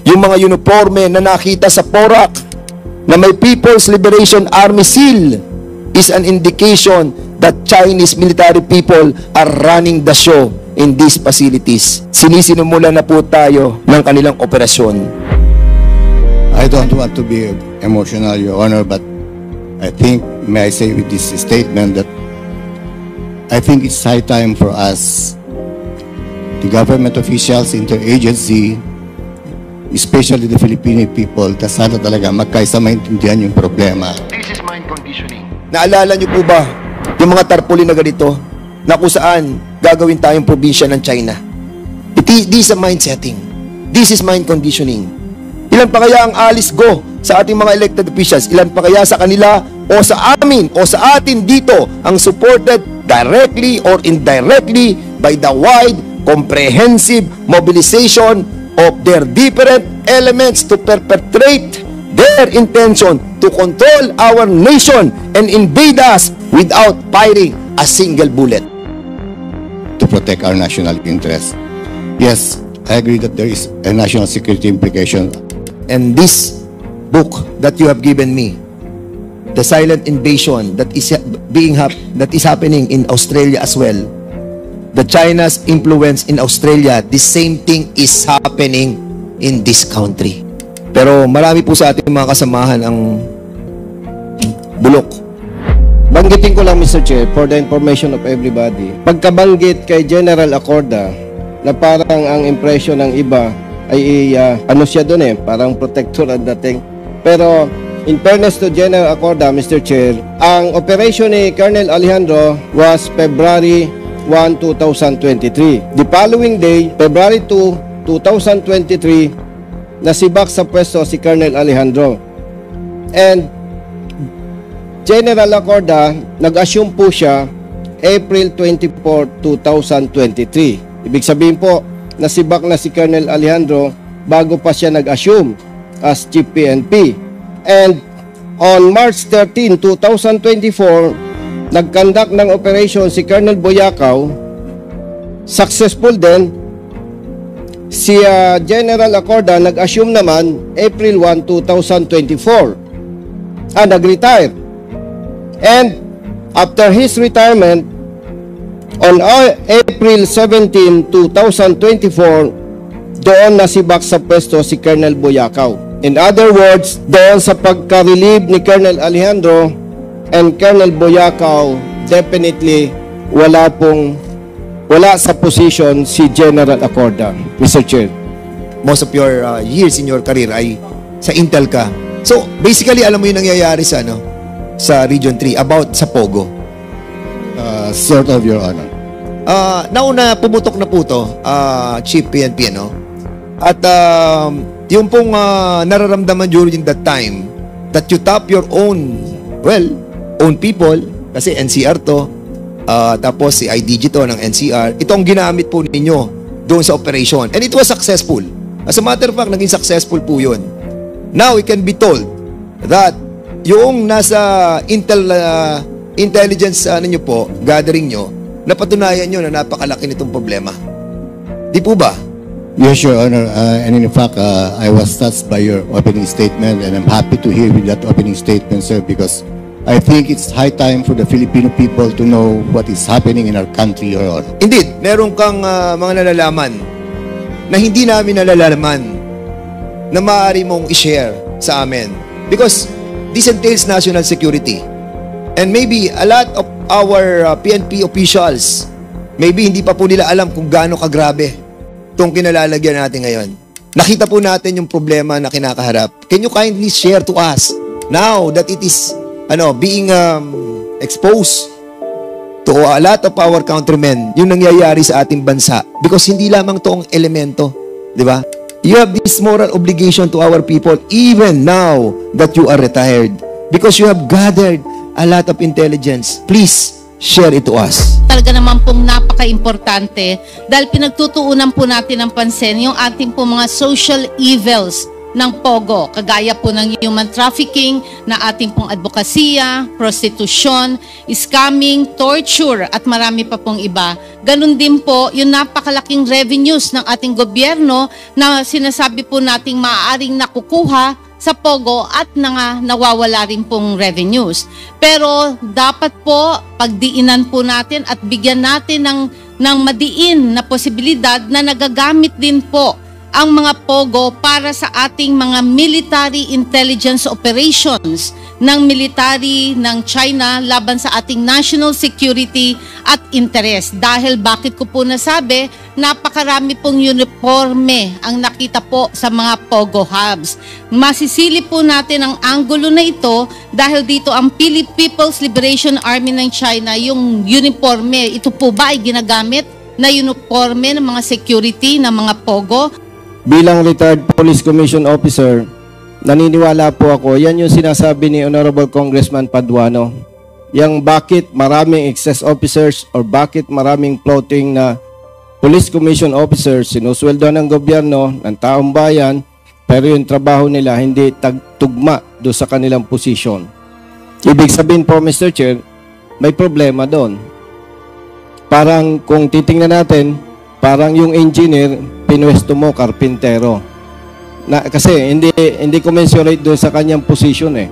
Yung mga uniforme na nakita sa Porac na may People's Liberation Army seal is an indication that Chinese military people are running the show in these facilities. Sinisinimula na po tayo ng kanilang operasyon. I don't want to be emotional, Your Honor, but I think, may I say with this statement that I think it's high time for us, the government officials, interagency, especially the Filipino people, na sana talaga magkaisa maintindihan yung problema. This is mind conditioning. Naalala niyo po ba yung mga tarpaulin na ganito na kung saan gagawin tayong probinsya ng China? This is a mind setting. This is mind conditioning. Ilan pa kaya ang alis go sa ating mga elected officials? Ilan pa kaya sa kanila o sa amin o sa atin dito ang supported directly or indirectly by the wide, comprehensive mobilization of their different elements to perpetrate their intention to control our nation and invade us without firing a single bullet. To protect our national interest. Yes, I agree that there is a national security implication. And this book that you have given me, the silent invasion that is happening in Australia as well, the China's influence in Australia, the same thing is happening in this country. Pero marami po sa ating mga kasamahan ang bulok. Banggitin ko lang, Mr. Chair, for the information of everybody. Pagkabanggit kay General Acorda na parang ang impression ng iba ay ano siya doon parang protector ang dating. Pero in fairness to General Acorda, Mr. Chair, ang operation ni Colonel Alejandro was February 1, 2023. The following day, February 2, 2023, nasibak sa pwesto si Colonel Alejandro. And General Acorda, nag-assume po siya April 24, 2023. Ibig sabihin po, nasibak na si Colonel Alejandro bago pa siya nag-assume as Chief PNP. And on March 13, 2024, nag-conduct ng operation si Colonel Boyacao. Successful din. Si General Acorda nag-assume naman April 1, 2024. Nag-retire. And after his retirement, on April 17, 2024, doon nasibak sa pwesto si Colonel Boyacao. In other words, doon sa pagka-relieve ni Colonel Alejandro and Colonel Boyacao, definitely wala sa position si General Acorda, Mr. Chair. Most of your years in your career ay sa Intel ka. So, basically, alam mo yung nangyayari sa Region 3 about sa Pogo. Sort of, Your Honor. Nauna, pumutok na po to, Chief PNP, no? At yung pong nararamdaman during that time that you tap your own people, kasi NCR to, tapos si IDG to ng NCR, itong ginamit po ninyo doon sa operation. And it was successful. As a matter of fact, naging successful po yun. Now, it can be told that yung nasa intelligence ninyo po, gathering nyo, napatunayan nyo na napakalaki nitong problema. Di po ba? Yes, Your Honor. And in fact, I was touched by your opening statement, and I'm happy to hear with that opening statement, sir, because I think it's high time for the Filipino people to know what is happening in our country, Your Honor. Indeed, meron kang mga nalalaman na hindi namin nalalaman na maaari mong i-share sa amin. Because this entails national security. And maybe a lot of our PNP officials, maybe hindi pa po nila alam kung gaano kagrabe itong kinalalagyan natin ngayon. Nakita po natin yung problema na kinakaharap. Can you kindly share to us now that it is being exposed to a lot of our countrymen yung nangyayari sa ating bansa? Because hindi lamang to ang elemento, di ba? You have this moral obligation to our people even now that you are retired, because you have gathered a lot of intelligence. Please share it to us. Talaga naman pong napaka-importante dahil pinagtutuunan po natin ng pansin yung ating po mga social evils ng POGO, kagaya po ng human trafficking, na ating pong advokasya, prostitusyon, scamming, torture, at marami pa pong iba. Ganun din po yung napakalaking revenues ng ating gobyerno na sinasabi po nating maaaring nakukuha sa POGO at nawawala rin pong revenues. Pero dapat po pagdiinan po natin at bigyan natin ng madiin na posibilidad na nagagamit din po ang mga POGO para sa ating mga military intelligence operations ng military ng China laban sa ating national security at interest. Dahil bakit ko po nasabi, napakarami pong uniforme ang nakita po sa mga POGO hubs. Masisili po natin ang anggulo na ito dahil dito ang People's Liberation Army ng China, yung uniforme, ito po ba ay ginagamit na uniforme ng mga security ng mga POGO? Bilang retired Police Commission Officer, naniniwala po ako, yan yung sinasabi ni Honorable Congressman Paduano. Yang bakit maraming excess officers or bakit maraming floating na Police Commission Officers sinusweldo ng gobyerno, ng taong bayan, pero yung trabaho nila hindi tugma do sa kanilang posisyon. Ibig sabihin po, Mr. Chair, may problema doon. Parang kung titingnan natin, parang yung engineer, pinwesto mo, karpintero. Kasi hindi commensurate doon sa kanyang position eh.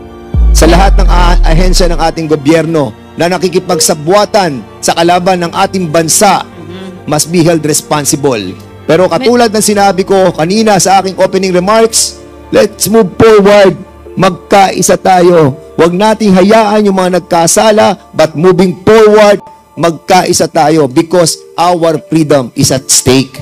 Sa lahat ng ahensya ng ating gobyerno na nakikipagsabwatan sa kalaban ng ating bansa, must be held responsible. Pero katulad ng sinabi ko kanina sa aking opening remarks, let's move forward. Magkaisa tayo. Huwag nating hayaan yung mga nagkasala, but moving forward, magkaisa tayo because our freedom is at stake.